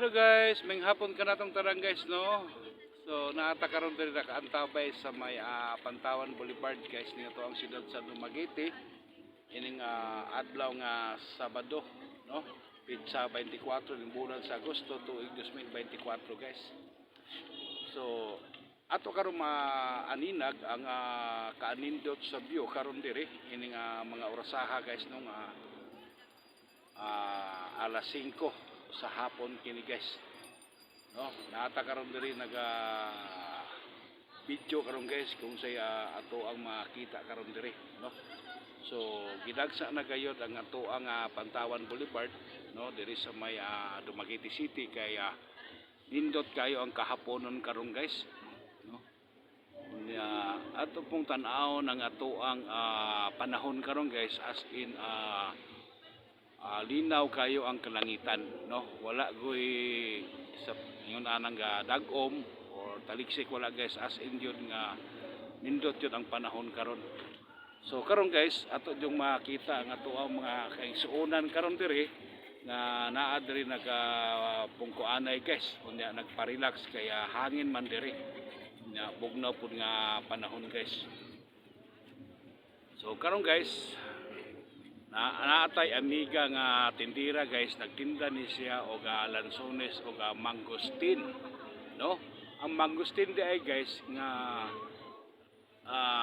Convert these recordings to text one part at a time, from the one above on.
Hello guys, may hapon ka na tong tarang guys no. So naata karon diri nakaantabay sa may Pantawan Boulevard guys nito ang siyudad sa Dumaguete. Ining adlaw nga Sabado no. Pizza 24 ng bulan sa Agosto tuig 2024 guys. So ato karon maaninag ang kaanindot sa view karon diri ining mga orasaha guys no nga alas 5 sa hapon kini guys no naata karon diri naga video karon guys kung saya ato ang makita karon diri no. So gidagsa na gayud ang ato ang Pantawan Boulevard no diri sa may Dumaguete City kaya nindot kayo ang kahaponon karon guys no. Ato pong tan-aw ng ato ang panahon karon guys as in linaw kayo ang kalangitan no, wala goy sa yun anang dagom or taliksik, wala guys, as in yun nga nindot yun ang panahon karon. So karon guys ato yung makita ang ato ang mga kaigsuonan karon diri nga naa diri nagapungkuanay guys unya nagparelax kaya hangin man diri nya bugnaw pud nga panahon guys. So karon guys naatay amiga nga tindira guys, nagtinda ni siya og lansones og mangosteen no. Ang mangosteen di ay guys nga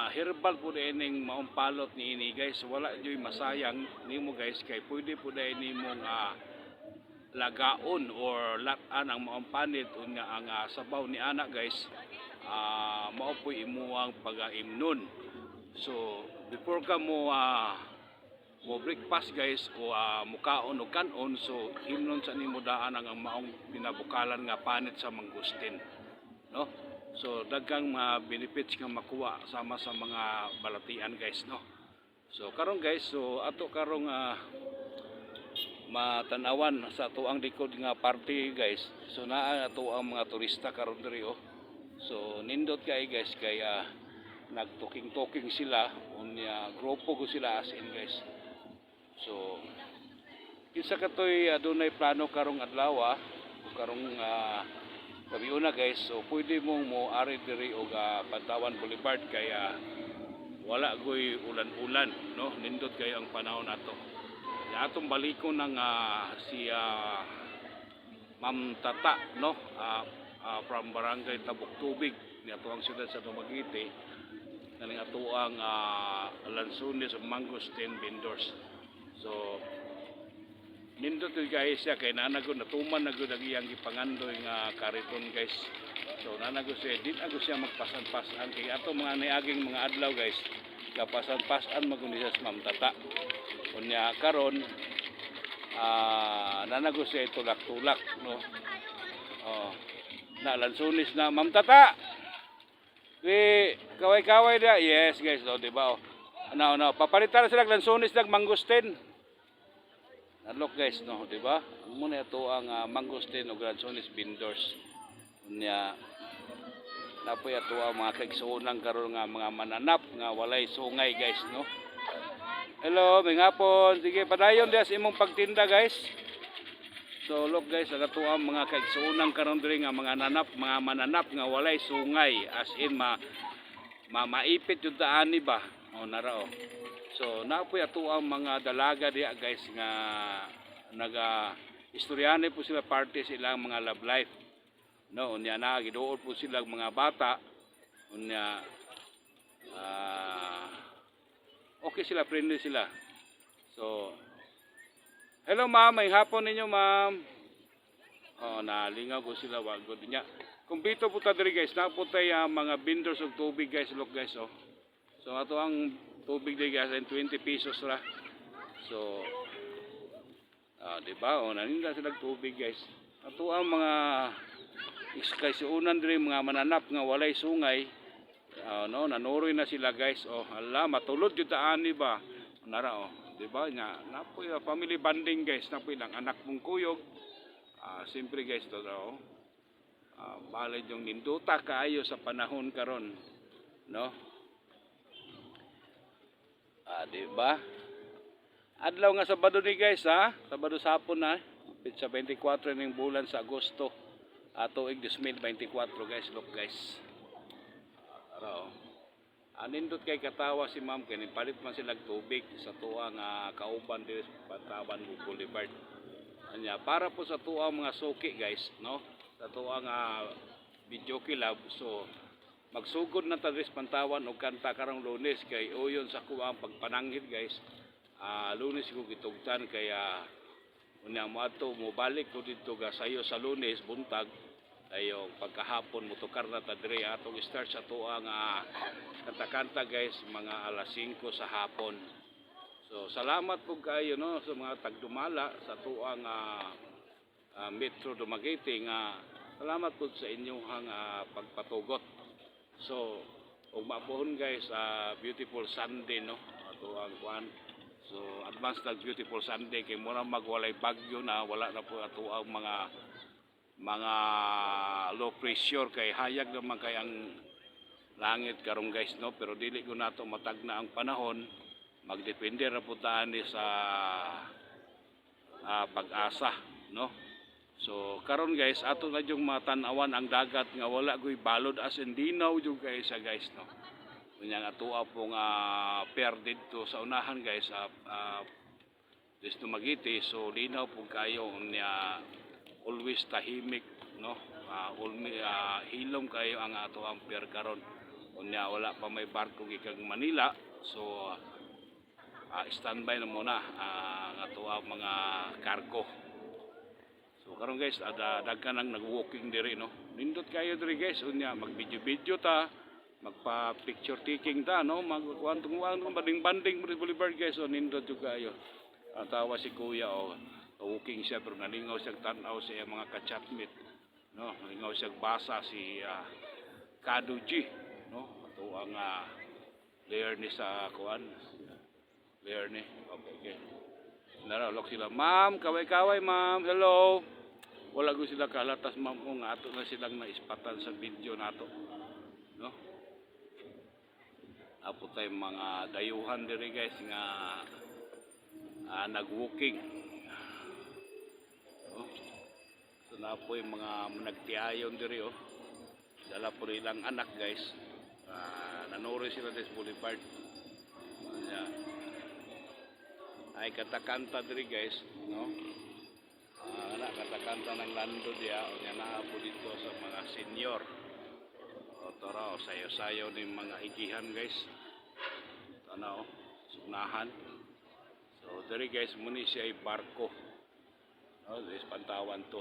herbal pud ining maumpalot ni ini guys, wala joy masayang nimo guys kay pwede pud nimong lagaon or lat-an ang maumpanit unya ang sabaw ni ana guys mao poy imuang pag-imnon. So before ka mo breakfast guys o mukaon o kanon, so himnon sa nimo daan ang maong pinabukalan nga panit sa mangosteen no. So daghang benefits nga makuha sama sa mga balatian guys no. So karon guys, so ato karong matanawan sa ato ang likod nga party guys, so naa ato ang mga turista karon diri oh. So nindot kay guys kaya nagtuking-tuking sila unya grupo ko sila as in guys. So kinsa katoy adunay plano karong adlaw karong gabiuna guys, so pwede mong mo ari diri og Pantawan Boulevard kaya wala goy ulan-ulan no, nindot kayo ang panahon nato. Atong balikon ng si Ma'am Tata no, from Barangay Tabok Tubig ni ato ang siyudad sa Dumaguete naning ato ang lansones of mangosteen vendors. So nindot guys siya kay nanagod natuman nagud ang iyang gipangandoy nga kariton guys. So nanagod siya din agud siya magpasan-pasan kay ato mga niaging mga adlaw guys kapasan-pasan magundi sa Ma'am Tata unya karon nanagod siya tulak-tulak no. Na lansones na Ma'am Tata kaway-kaway da yes guys do di ba no papalitan sila lansones dag mangosteen. Alok guys no, di ba? Muna ito ang mangosteen o lansones vendors. Unya napoy ato ang mga kaigsuonan karon nga mga mananap nga walay sungay guys no. Hello, may hapon. Sige, padayon dias imong pagtinda guys. So look guys, ang ato ang mga kaigsuonan karon diri nga mga mananap nga walay sungay as in maipit jud ani ba. Nara oh. So napoy ato ang mga dalaga diya guys nga istoryane po sila parte silang mga love life no. Unya giduol po sila mga bata unya okay sila, friendly sila. So hello ma'am, may hapon ninyo ma'am. Nalingaw ko sila wag gud niya. Kumpleto po ta diri guys, naputay mga vendors og tubig guys, look guys oh. So ato ang tubig di guys 20 pesos ra. So di ba naninda sila tubig guys. Ato ang mga iskaysuonan diri mga mananap nga walay sungay no, nanuroy na sila guys oh. Hala matulod jud ta ani ba nara oh, di ba nya napoy family bonding guys, napoy lang anak mong kuyog siyempre guys to oh. Balay yung ninduta kaayo sa panahon karon no. Di ba? Adlaw nga Sabado ni guys Sabado sa hapon na. Sa 24 ning bulan sa Agosto tuig 2024 guys. Look guys. Araw. Anindot kay katawa si ma'am kay palit man sila tubig sa tuang kauban diri sa Pantawan Boulevard. Anya para po sa tuang mga suki guys, no? Sa tuang video kilab. So magsugod na ta diri sa Pantawan og kanta karong Lunes kay uyon sa kuang pagpananghid guys. Lunes ko gitugtan kaya unya mo ato mo balik ko dito ga sayo sa Lunes buntag ayong pagkahapon motukar na ta diri atong start sa tuang kanta-kanta guys mga alas 5 sa hapon. So salamat po kayo no sa mga tagdumala sa tuang Metro Dumaguete nga salamat po sa inyong pagpatugot. So ug mapuhon guys beautiful Sunday no tuang kuan. So advance na beautiful Sunday kay mura magwalay bagyo na wala na po ato ang mga low pressure kay hayag naman kay ang langit karong guys no pero dili ko nato matagna ang panahon magdepende ra pud ani sa pag-asa no. So karon guys ato na jung matan-awan ang dagat nga wala goy balod as in dinaw jud kay sa guys no. Unya nga tuwa pong per dito sa unahan guys dito Dumaguete so linaw po kayo unya always tahimik no hilom kayo ang ato ang pier karon unya wala pa may barko gikan Manila so standby na muna ang ato ang mga cargo. So karon guys daghan nang nag-walking diri no nindot kayo diri guys unya mag-video ta magpa picture taking ta no magkuan-kuan banding-banding Boulevard guys so nindot jud kayo. Tawa si kuya walking siya pero nalingaw siya tanaw sa mga kachatmate no nalingaw siya basa si Kaduji no ato ang layer ni sa kuan layer ni okay naralok sila ma'am kaway-kaway ma'am hello wala ko sila kalatas ma'am kung ato na silang naispatan sa video nato no apo tay mga dayuhan diri guys nga nag-walking. So na po yung mga nagtiayon diri dala po ilang anak guys nanuri sila sa Boulevard ay katakanta diri guys no katakanta ng lando dia nya na po dito sa mga senior tara sayo-sayo ni mga igihan guys tanaw sunahan so diri guys muni siya ay barko no diri Pantawan to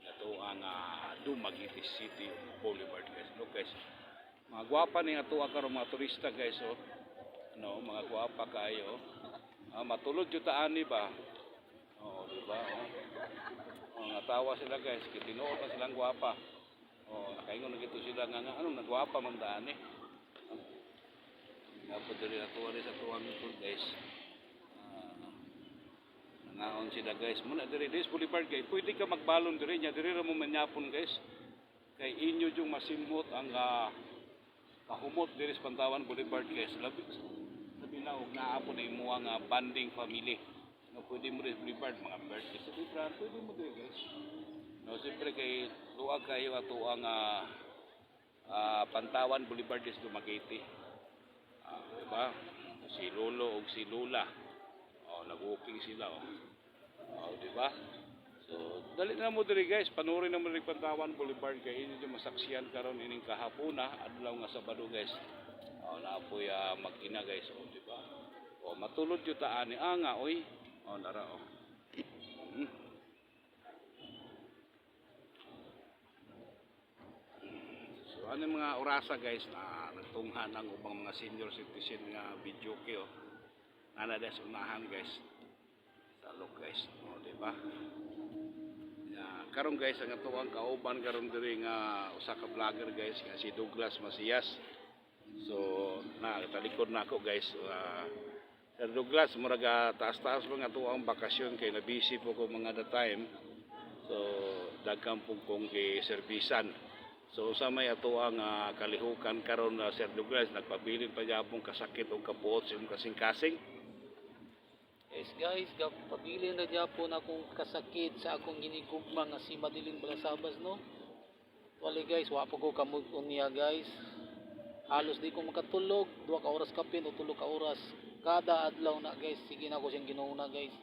ato ang Dumaguete City Boulevard guys. Look guys mga gwapa ni ato karon mga turista guys no mga gwapa kayo matulod jud ta ani ba di ba natawa sila guys kay tinuod na silang gwapa nakaingon na gito sila nga ano nagwapa man daan dapat diri ato sa tuwang ito guys naon sila guys muna diri this Boulevard kay pwede ka magbalon diri nya diri ra mo manyapon guys kay inyo jung masimot ang kahumot diri sa Pantawan Boulevard guys labi na og naa po na imo ang banding family no pwede mo rin Boulevard mga birthday sa Boulevard pwede mo diri guys no siyempre kay luag kayo ato ang Pantawan Boulevard is Dumaguete diba si Lolo og si Lola nag-walking sila diba so dali na mo diri guys panuri na mo diri Pantawan Boulevard kay inyo masaksiyan karon ining kahapuna adlaw nga Sabado guys naapoy mag-ina guys diba matulod jud ta ani nga oy nara so ano mga orasa guys na nagtunghan ang ubang mga senior citizen nga video kay nana des unahan guys sa look guys diba karon guys ang atuang kauban karon diri nga usa ka vlogger guys nga si Douglas Masias so talikod na ako guys Sir Douglas murag taas-taas mga atuang bakasyon kay na busy po ko mga the time so daghan po kong giserbisan so sa may atuang kalihukan karon Sir Douglas nagpabilin pa gyapon kasakit og kabuot sa imong kasing-kasing Yes guys, pabilin na gyapon akong kasakit sa akong ginigugma nga si Madeline Balasabas no. Wali guys, wa po ko kamug-on niya guys. Halos di ko makatulog, 2 ka oras kapin o 3 ka oras kada adlaw na guys. Sige na ko siyang ginuuna guys.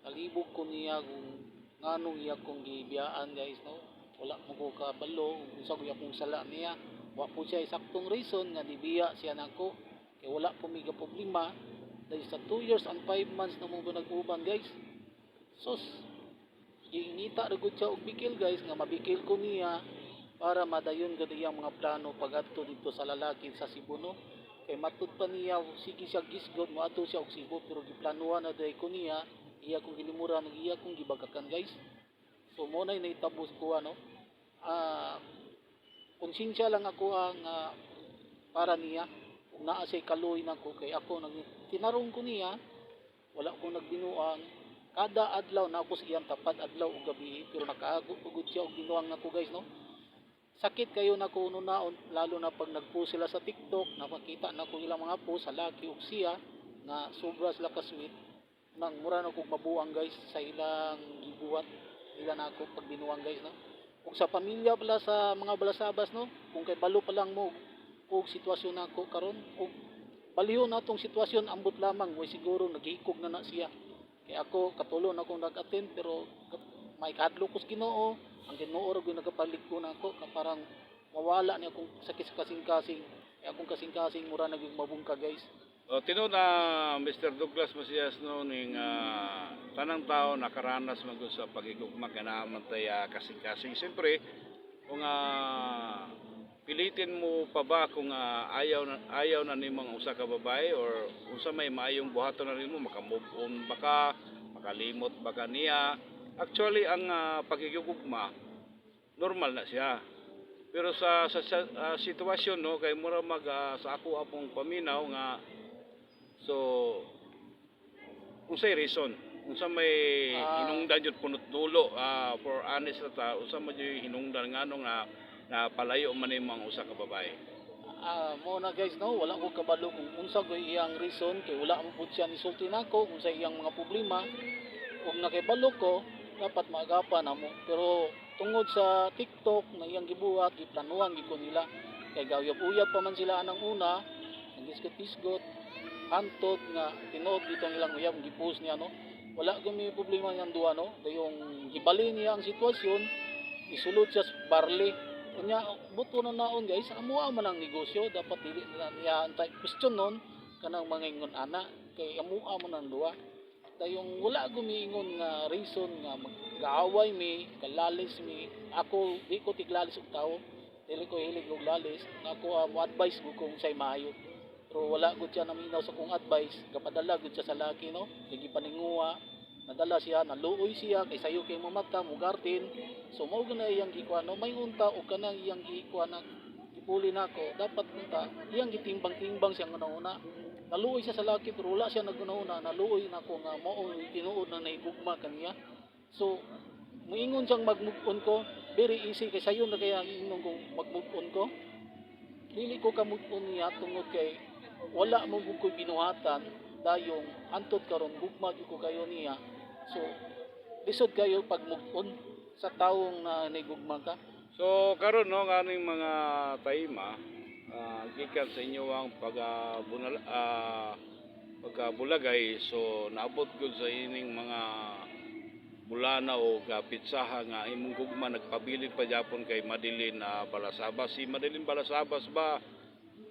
Kalibog ko niya kung nganong iya kong gibiyaan guys no. Wala mo ko kabalo kung sa kuya kong sala niya. Wa po siya saktong reason nga nibiya siya nako. Kay wala po miga problema. Dahil sa 2 years and 5 months na mo nag-uban guys. Sus, giingita ragod siya og bikil guys nga mabikil ko niya para madayon gud iyang mga plano pagadto dito sa lalaki sa Cebu no. Kay matud pa niya sige siya gisgod moadto siya og Cebu pero giplanuhan na day ko niya iya kong gilimuran iya kong gibagakan guys. So mo na naitabos ko ano. Konsensya lang ako ang para niya kung naa siya kaloy nako kay ako tinarong ko niya wala ko nagbinuang kada adlaw na ako sa iyang tapat adlaw ug gabi pero nakaagod siya og binuang nako guys no. Sakit kayo na ko naon lalo na pag nagpost sila sa TikTok nakakita na ko ilang mga post sa laki ug siya na sobra sila ka sweet nang mura na ko mabuang guys sa ilang gibuhat ila na ako pag binuang guys no. Ug sa pamilya pala sa mga Balasabas no kung kay balo pa lang mo og sitwasyon nako karon og baliho na tong sitwasyon ambot lamang way siguro naghikog na siya kay ako katulon akong nag-attend pero may kadlo ko sa Ginoo ang Ginoo ra gyud nagapalig ko nako ka parang mawala ni akong sakit sa kasing-kasing kay akong kasing-kasing mura naging mabungka guys. O tinud na Mr. Douglas Macias no ning tanang tao nakaranas man gud sa pagigugma kanaaman tay kasing-kasing. Siyempre kung pilitin mo pa ba kung ayaw na nimo ang usa ka babae or unsa may maayong buhaton na nimo maka-move on baka makalimot baka niya. Actually ang pagigugma normal na siya. Pero sa sitwasyon no kay mura sa ako apong paminaw nga so unsay reason unsa may hinungdan jud punot dulo for honest na ta unsa man jud hinungdan nganong na palayo man nimo ang usa ka babae. Mo na guys no wala ko kabalo kung unsa ko iyang reason kay wala mo pud siya nisulti nako unsa iyang mga problema ug nakibalo ko dapat maagapan namo pero tungod sa TikTok na iyang gibuhat giplanuhan gid ko nila kay gayab-uyab pa man sila anang una nagisgot-isgot antod nga tinuod dito ang ilang uyab gipost niya no wala gami problema niyang duha no dayong gibali niya ang sitwasyon isulod siya sa barley kunya buto na naon guys amo man ang negosyo dapat dili na niya antay question non kanang mga ingon ana kay amo man ang duha dayong wala gumiingon nga reason nga mag-aaway mi kalalis mi ako di ko tiglalis og tawo dili ko hilig og lalis ako mo advice ko kung say maayo pero wala gud siya naminaw sa kong advice kapadala gud siya sa laki no lagi paninguha nadala siya naluoy siya kay sayo kay mamata mo garden so mao gud na iyang gikuan no may unta o kanang iyang gikuan na ipuli nako dapat unta iyang gitimbang-timbang siya una naluoy siya sa laki pero wala siya naguna-una naluoy nako nga mao tinuod na naigugma kaniya so moingon siyang mag-move on ko very easy kay sayo na kaya ingon kong mag-move on ko dili ko ka move on niya tungod kay wala mo ko binuhatan dayong antod karon gugma ko kayo niya so lisod kayo pag move on sa taong na naigugma ka. So karon no kaning mga tayma gikan sa inyo ang pagabulagay so naabot gud sa ining mga bulana o pitsaha nga imong gugma nagpabilin pa gyapon kay Madeline Balasabas. Si Madeline Balasabas ba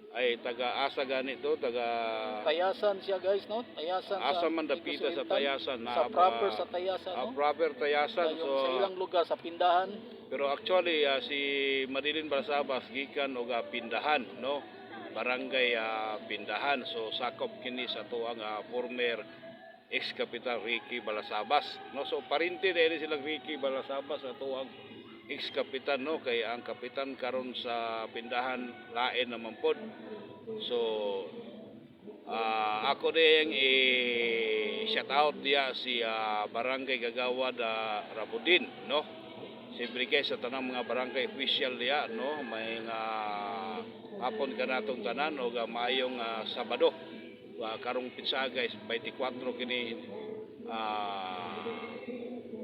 ay taga-asa ganito, Tayasan siya guys no? Tayasan asa man dapita sa Tayasan na sa proper sa Tayasan no? Proper Tayasan so sa ilang lugar sa Pindahan. Pero actually si Madeline Balasabas gikan og Pindahan no? Barangay Pindahan so sakop kini sa tuang former ex-kapitan Ricky Balasabas no so parinti diri silang Ricky Balasabas sa tuang ex-kapitan no kay ang kapitan karon sa Pindahan lain naman pod so ako ding i-shout out diya si Barangay Gagawad Rabudin no siyempre kay sa tanang mga barangay official diya no may hapon kanatong tanan o maayong Sabado karong pizza guys 24 kini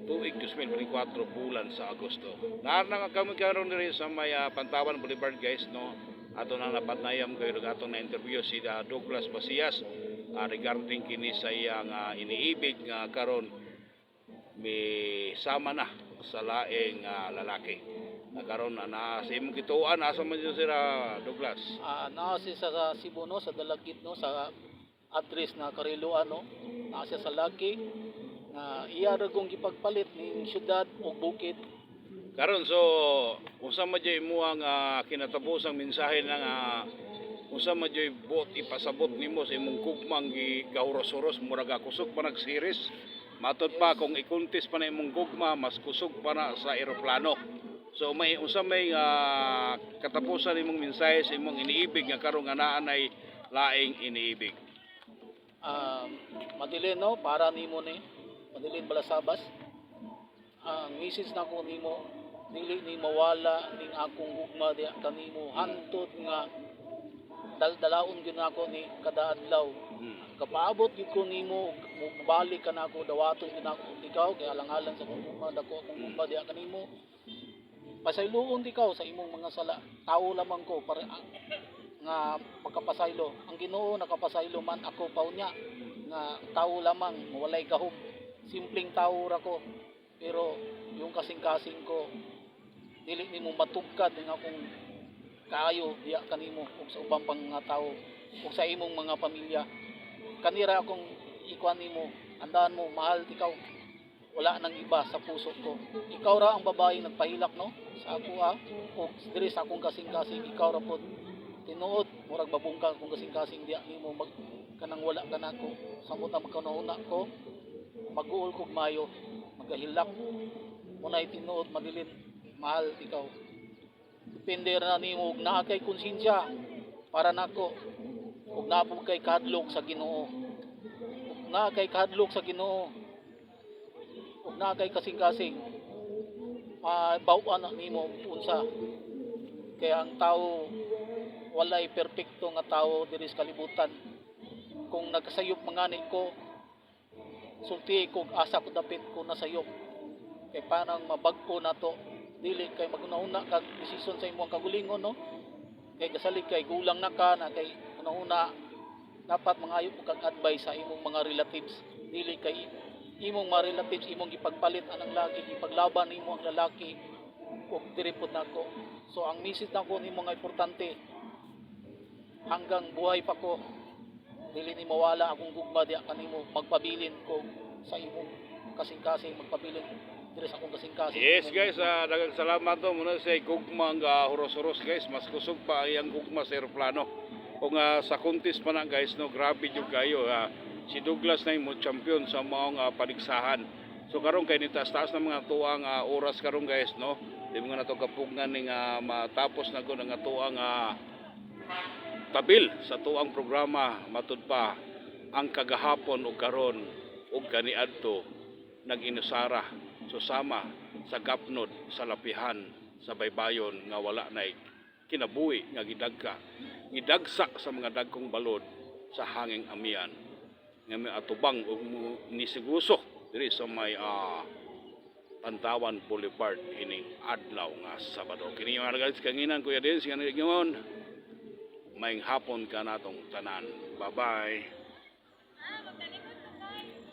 tuig 2024 bulan sa Agosto. Naar na kami karon diri sa may Pantawan Boulevard guys no. Ato na napatnayam kayo atong na interview si Douglas Macias regarding kini sa iyang iniibig nga karon may sama na sa laing lalaki. Karon na sa imong gituan asa man sila Douglas? Naa siya sa Cebu no, sa Dalagit no, sa address na Kariloan no. Naa siya sa laki nga iya ra kong gipagpalit ning syudad o bukid. Karon so unsa man jay mo ang kinatabusang mensahe ng unsa man jay buot ipasabot nimo sa imong gugmang gigahuros-huros murag kusog pa nagsiris matud pa kung ikuntis pa na imong gugma mas kusog pa na sa eroplano. So may unsa may katapusan imong mensahe sa imong iniibig nga karon nga naa nay laing iniibig? Madilin no para nimo ni Madilin Balasabas. Ang message na ko nimo dili ni mawala ning akong gugma diha kanimo hantod nga daldalaon gyud nako ni kada adlaw. Kapaabot gyud ko nimo mobalik ka nako dawaton gyud nako ikaw kay alang-alang sa gugma dako akong gugma diha kanimo. Pasayloon ikaw sa imong mga sala. Tao lamang ko para nga pagkapasaylo. Ang Ginoo nakapasaylo man ako paunya nga tao lamang walay gahom. Simpleng tao ra ko pero yung kasing-kasing ko dili nimo matugkad ning akong kaayo diya kanimo ug sa ubang pang mga tao ug sa imong mga pamilya. Kanira akong ikuan nimo, andaan mo mahal ikaw. Wala nang iba sa puso ko. Ikaw ra ang babae nagpahilak no sa ako ug diri sa akong kasing-kasing ikaw ra pod. Tinuod murag babungka akong kasing-kasing diya nimo mag kanang wala ka nako. Samot na magkanuna ko mag-uol kog mayo magahilak munay tinuod madilin mahal ikaw depende ra nimo ug naa kay konsensya para nako ug naa po kay kadlok sa Ginoo ug naa kay kadlok sa Ginoo ug naa kay kasing-kasing baw-an nimo unsa kaya ang tao walay perpekto nga tao diri sa kalibutan kung nagkasayop mangani ko sulti ko asa ko dapit ko nasayop kay panang mabag-o na to dili kay maguna-una kag desisyon sa imong kagulingon no kay gasalig kay gulang na ka na kay una dapat mangayo kag advice sa imong mga relatives dili kay imong mga relatives imong gipagpalit anang lagi gipaglaban nimo ang lalaki ug diri pud nako so ang message nako nimo nga importante hanggang buhay pa ko dili ni mawala akong gugma diha kanimo magpabilin ko sa imong kasing-kasing magpabilin diri sa akong kasing-kasing. Yes guys, daghang salamat to muna sa gugma nga huros-huros guys, mas kusog pa ang gugma sa eroplano. Kung sa kuntis pa na guys no, grabe jud kayo. Si Douglas na mo champion sa mga paligsahan. So karon kay nitaas-taas na mga tuang oras karon guys no. Di mga nato kapugnan ning matapos na ko nga tuang tabil sa tuang programa matud pa ang kagahapon ug karon ug kaniadto nag-inusara susama sa gapnod sa lapihan sa baybayon nga wala nay kinabuhi nga gidagsa sa mga dagkong balod sa hanging amian nga may atubang ug nisiguso diri sa may Pantawan Boulevard ining adlaw nga Sabado. Kini mga guys kanginan Kuya Dins nga ngon maayong hapon ka natong tanan. Bye-bye.